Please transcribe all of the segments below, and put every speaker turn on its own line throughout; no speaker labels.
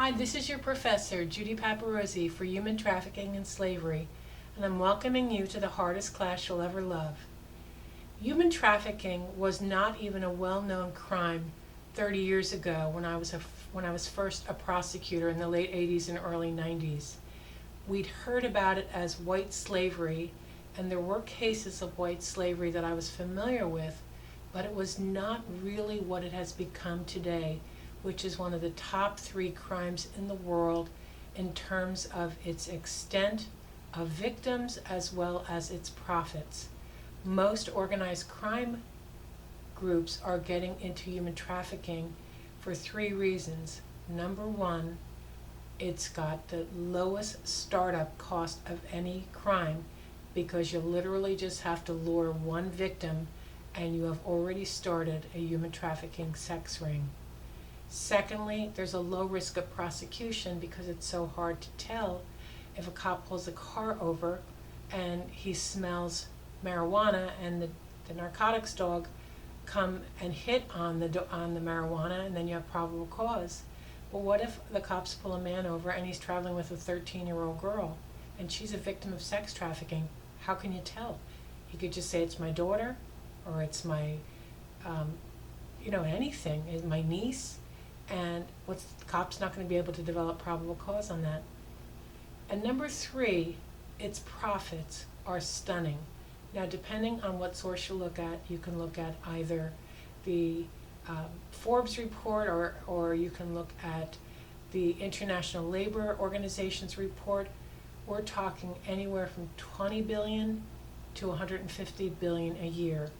Hi, this is your professor, Judy Paparosi, for Human Trafficking and Slavery, and I'm welcoming you to the hardest class you'll ever love. Human trafficking was not even a well-known crime 30 years ago when I was first a prosecutor in the late 80s and early 90s. We'd heard about it as white slavery, and there were cases of white slavery that I was familiar with, but it was not really what it has become today, which is one of the top 3 crimes in the world in terms of its extent of victims as well as its profits. Most organized crime groups are getting into human trafficking for 3 reasons. Number 1, it's got the lowest startup cost of any crime because you literally just have to lure one victim and you have already started a human trafficking sex ring. Secondly, there's a low risk of prosecution because it's so hard to tell if a cop pulls a car over and he smells marijuana and the narcotics dog come and hit on the marijuana, and then you have probable cause. But what if the cops pull a man over and he's traveling with a 13-year-old girl and she's a victim of sex trafficking? How can you tell? He could just say it's my daughter, or it's my anything, is my niece. And the cop's not going to be able to develop probable cause on that. And number 3, its profits are stunning. Now, depending on what source you look at, you can look at either the Forbes report or you can look at the International Labor Organization's report. We're talking anywhere from 20 billion to 150 billion a year.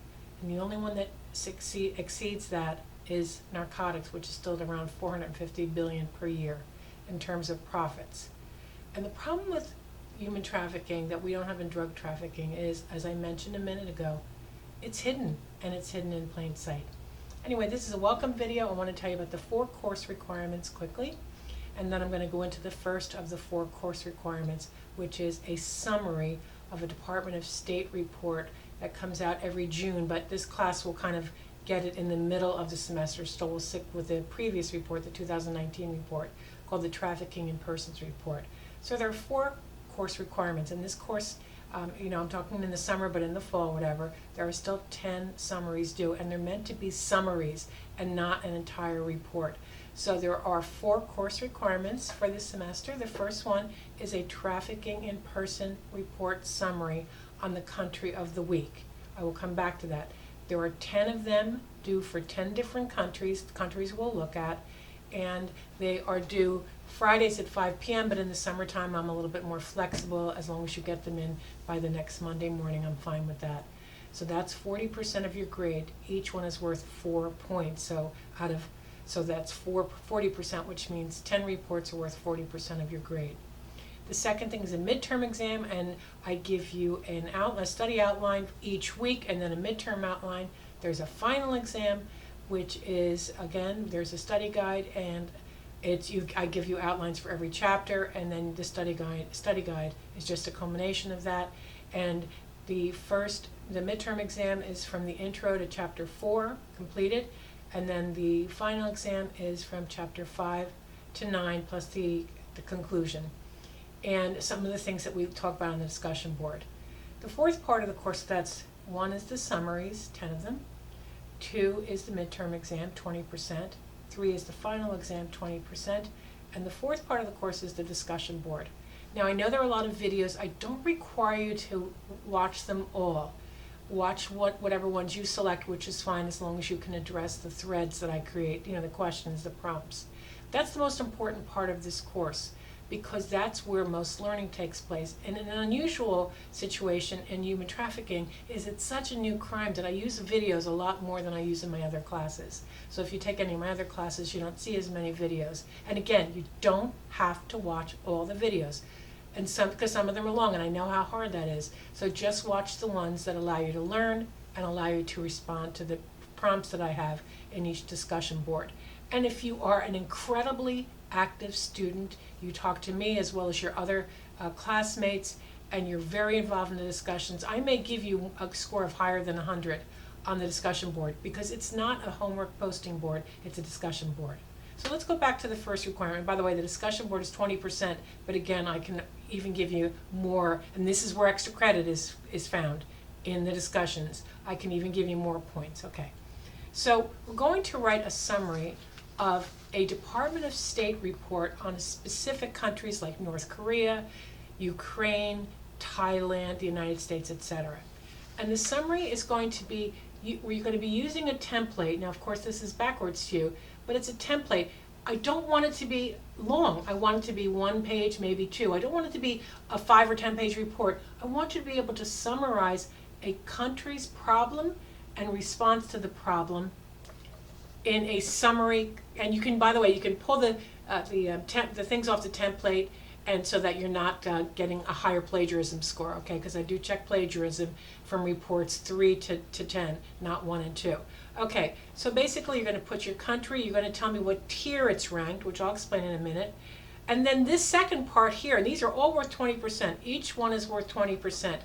And the only one that exceeds that is narcotics, which is still around 450 billion per year in terms of profits. And the problem with human trafficking that we don't have in drug trafficking is, as I mentioned a minute ago, it's hidden, and it's hidden in plain sight. Anyway, this is a welcome video. I want to tell you about the 4 course requirements quickly, and then I'm going to go into the first of the 4 course requirements, which is a summary of a Department of State report that comes out every June, but this class will kind of get it in the middle of the semester, so we'll stick with the previous report, the 2019 report, called the Trafficking in Persons report. So there are 4 course requirements. In this course, I'm talking in the summer, but in the fall, whatever, there are still 10 summaries due, and they're meant to be summaries and not an entire report. So there are 4 course requirements for this semester. The first one is a Trafficking in Person report summary on the country of the week. I will come back to that. There are 10 of them due for 10 different countries we'll look at, and they are due Fridays at 5 p.m., but in the summertime I'm a little bit more flexible. As long as you get them in by the next Monday morning, I'm fine with that. So that's 40% of your grade. Each one is worth 4 points. So that's 40%, which means 10 reports are worth 40% of your grade. The second thing is a midterm exam, and I give you a study outline each week and then a midterm outline. There's a final exam, which is, again, there's a study guide, and I give you outlines for every chapter, and then the study guide is just a culmination of that. And the midterm exam is from the intro to chapter 4 completed, and then the final exam is from chapter 5 to 9 plus the conclusion. And some of the things that we talk about on the discussion board. The 4th part of the course, that's 1 is the summaries, 10 of them. 2 is the midterm exam, 20%. 3 is the final exam, 20%. And the 4th part of the course is the discussion board. Now, I know there are a lot of videos. I don't require you to watch them all. Watch whatever ones you select, which is fine as long as you can address the threads that I create, the questions, the prompts. That's the most important part of this course, because that's where most learning takes place. And an unusual situation in human trafficking is it's such a new crime that I use videos a lot more than I use in my other classes. So if you take any of my other classes, you don't see as many videos. And again, you don't have to watch all the videos, and because some of them are long, and I know how hard that is. So just watch the ones that allow you to learn and allow you to respond to the prompts that I have in each discussion board. And if you are an incredibly active student, you talk to me as well as your other classmates, and you're very involved in the discussions, I may give you a score of higher than 100 on the discussion board, because it's not a homework posting board, it's a discussion board. So let's go back to the first requirement. By the way, the discussion board is 20%, but again, I can even give you more, and this is where extra credit is found in the discussions. I can even give you more points, okay. So we're going to write a summary of a Department of State report on specific countries like North Korea, Ukraine, Thailand, the United States, etc. And the summary is going to be, you're going to be using a template. Now, of course, this is backwards to you, but it's a template. I don't want it to be long. I want it to be 1 page, maybe 2. I don't want it to be a 5 or 10 page report. I want you to be able to summarize a country's problem and response to the problem in a summary. And you can, by the way, you can pull the things off the template, and so that you're not getting a higher plagiarism score, okay? Because I do check plagiarism from reports 3 to 10, not 1 and 2. Okay, so basically you're going to put your country, you're going to tell me what tier it's ranked, which I'll explain in a minute. And then this second part here, and these are all worth 20%. Each one is worth 20%,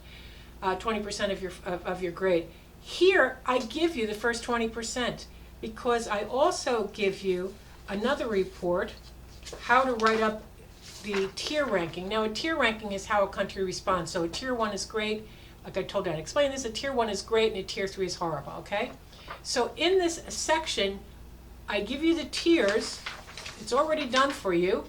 20% of your grade. Here, I give you the first 20% because I also give you another report, how to write up the tier ranking. Now, a tier ranking is how a country responds. So a tier 1 is great. Like I told you, I'd explain this. A tier 1 is great and a tier 3 is horrible, okay? So in this section, I give you the tiers. It's already done for you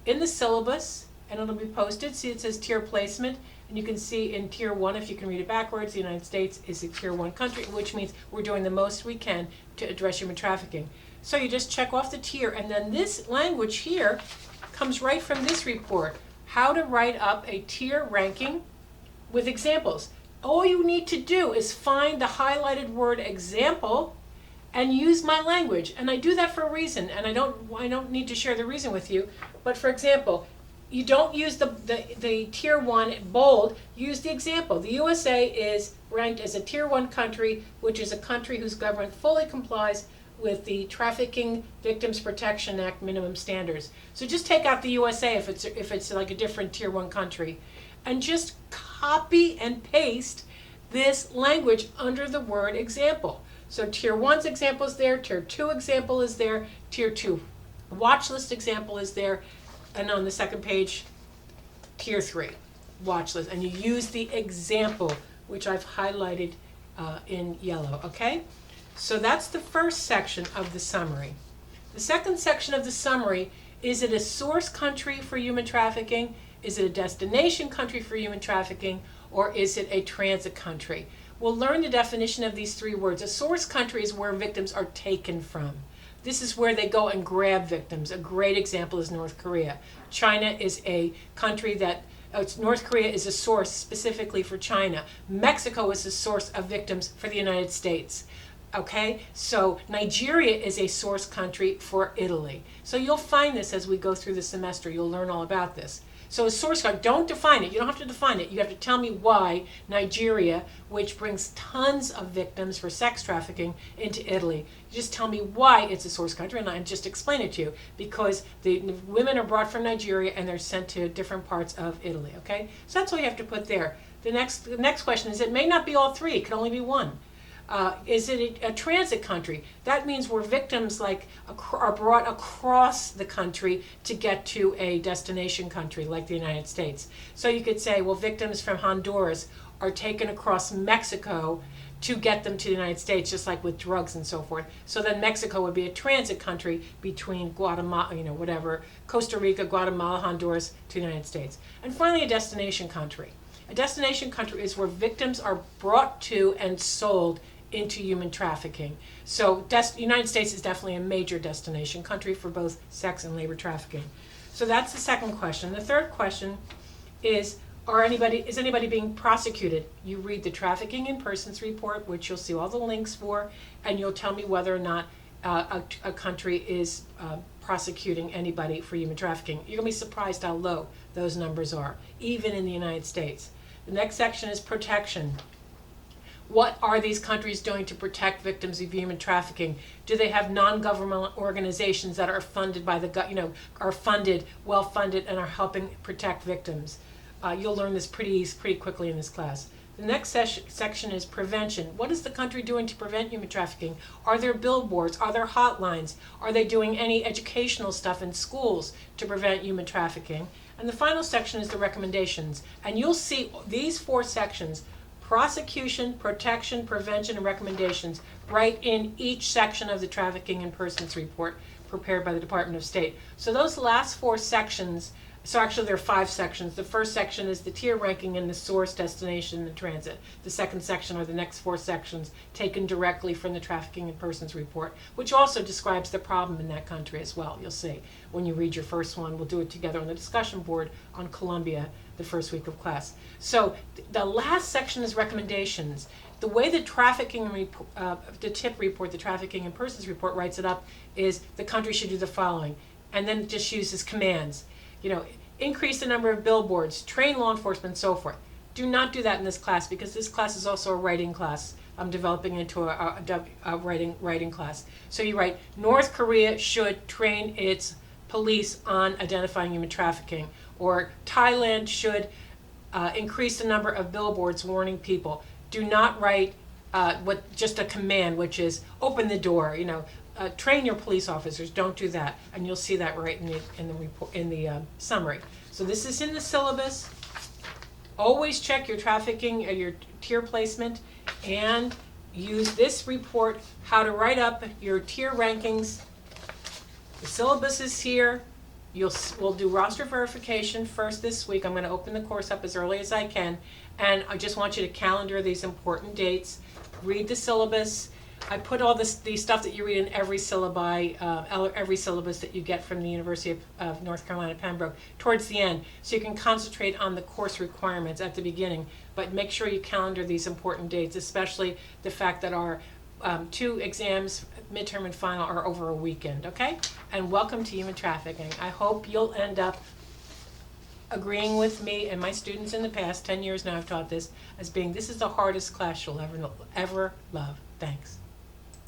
in the syllabus, and it'll be posted. See, it says tier placement, and you can see in tier 1, if you can read it backwards, the United States is a tier 1 country, which means we're doing the most we can to address human trafficking. So you just check off the tier, and then this language here comes right from this report, how to write up a tier ranking with examples. All you need to do is find the highlighted word example and use my language. And I do that for a reason, and I don't need to share the reason with you. But for example, you don't use the tier 1 bold, use the example. The USA is ranked as a tier 1 country, which is a country whose government fully complies with the Trafficking Victims Protection Act minimum standards. So just take out the USA if it's like a different tier 1 country, and just copy and paste this language under the word example. So tier 1's example is there, tier 2 example is there, tier 2 watch list example is there, and on the second page, tier 3 watch list. And you use the example, which I've highlighted in yellow, okay? So that's the first section of the summary. The second section of the summary, is it a source country for human trafficking? Is it a destination country for human trafficking? Or is it a transit country? We'll learn the definition of these 3 words. A source country is where victims are taken from. This is where they go and grab victims. A great example is North Korea. China is a country that, North Korea is a source specifically for China. Mexico is a source of victims for the United States. Okay, so Nigeria is a source country for Italy. So you'll find this as we go through the semester. You'll learn all about this. So a source country, don't define it. You don't have to define it. You have to tell me why Nigeria, which brings tons of victims for sex trafficking into Italy, you just tell me why it's a source country, and I just explain it to you. Because the women are brought from Nigeria and they're sent to different parts of Italy. Okay, so that's all you have to put there. The next question is, it may not be all 3. It could only be 1. Is it a transit country? That means where victims are brought across the country to get to a destination country like the United States. So you could say, well, victims from Honduras are taken across Mexico to get them to the United States, just like with drugs and so forth. So then Mexico would be a transit country between Guatemala, Costa Rica, Guatemala, Honduras to the United States. And finally, a destination country. A destination country is where victims are brought to and sold into human trafficking. So United States is definitely a major destination country for both sex and labor trafficking. So that's the second question. The third question is, is anybody being prosecuted? You read the Trafficking in Persons report, which you'll see all the links for, and you'll tell me whether or not a country is prosecuting anybody for human trafficking. You're going to be surprised how low those numbers are, even in the United States. The next section is protection. What are these countries doing to protect victims of human trafficking? Do they have non-governmental organizations that are funded by well funded, and are helping protect victims? You'll learn this pretty quickly in this class. The next section is prevention. What is the country doing to prevent human trafficking? Are there billboards? Are there hotlines? Are they doing any educational stuff in schools to prevent human trafficking? And the final section is the recommendations. And you'll see these 4 sections, prosecution, protection, prevention, and recommendations, right in each section of the Trafficking in Persons report prepared by the Department of State. So those last 4 sections, so actually there are 5 sections. The first section is the tier ranking and the source, destination, and transit. The second section are the next 4 sections taken directly from the Trafficking in Persons report, which also describes the problem in that country as well. You'll see when you read your first one. We'll do it together on the discussion board on Columbia the first week of class. So the last section is recommendations. The way the the TIP report, the Trafficking in Persons report, writes it up is the country should do the following, and then it just uses commands. Increase the number of billboards, train law enforcement, and so forth. Do not do that in this class, because this class is also a writing class. I'm developing into a writing class. So you write, North Korea should train its police on identifying human trafficking, or Thailand should increase the number of billboards warning people. Do not write just a command, which is open the door. Train your police officers. Don't do that, and you'll see that right in the report, in the summary. So this is in the syllabus. Always check your trafficking, your tier placement, and use this report, how to write up your tier rankings. The syllabus is here. We'll do roster verification first this week. I'm going to open the course up as early as I can, and I just want you to calendar these important dates. Read the syllabus. I put all the stuff that you read in every syllabus that you get from the University of North Carolina, Pembroke, towards the end, so you can concentrate on the course requirements at the beginning. But make sure you calendar these important dates, especially the fact that our 2 exams, midterm and final, are over a weekend, okay? And welcome to human trafficking. I hope you'll end up agreeing with me and my students in the past, 10 years now I've taught this, as being this is the hardest class you'll ever love. Thanks.